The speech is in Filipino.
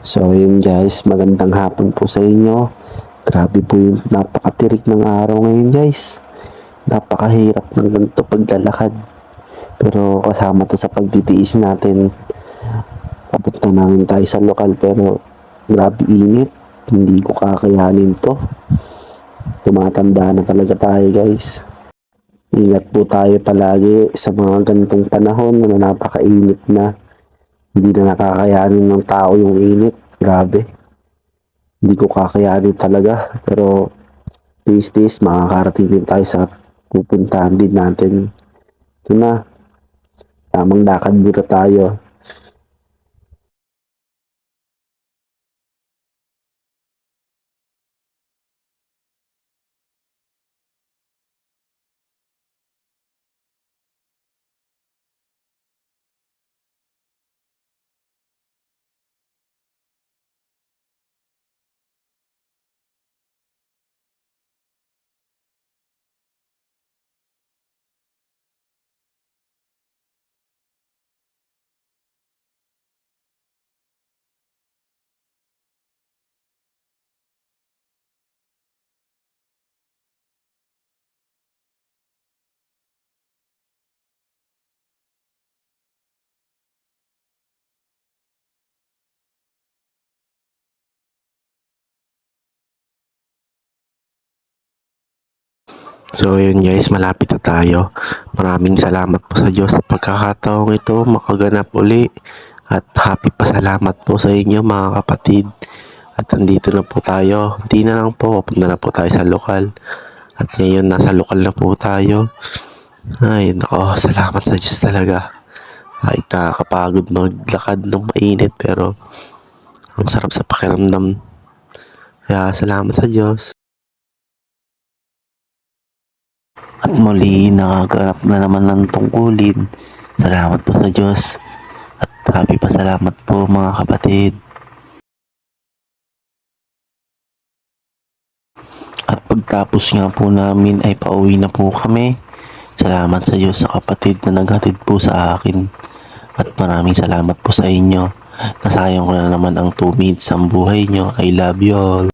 So yun guys, magandang hapon po sa inyo. Grabe po yung napakatirik ng araw ngayon guys. Napakahirap ng ganito paglalakad. Pero kasama to sa pagtitiis natin. Papunta namin tayo sa lokal pero grabe init. Hindi ko kakayanin to. Tumatanda na talaga tayo guys. Ingat po tayo palagi sa mga ganitong panahon na napakainit na. Hindi na nakakayanin ng tao yung init. Grabe. Hindi ko kakayanin talaga. Pero tiis-tiis makakarating din tayo sa pupuntahan din natin. Ito na. Tamang lakad muna tayo. So yun guys, malapit na tayo. Maraming salamat po sa Diyos sa pagkakataong ito makaganap uli. At happy pasalamat po sa inyo mga kapatid. At andito na po tayo. Hindi na lang po, papunta na po tayo sa lokal. At ngayon nasa lokal na po tayo. Ay nako, salamat sa Diyos talaga. Kahit nakakapagod maglakad ng mainit pero ang sarap sa pakiramdam. Kaya salamat sa Diyos. At muli, nakaganap na naman ng tungkulin. Salamat po sa Diyos. At happy pasalamat po mga kapatid. At pagtapos nga po namin ay pauwi na po kami. Salamat sa Diyos sa kapatid na naghatid po sa akin. At maraming salamat po sa inyo. Nasayang ko na naman ang 2 minutes ang buhay nyo. I love you all.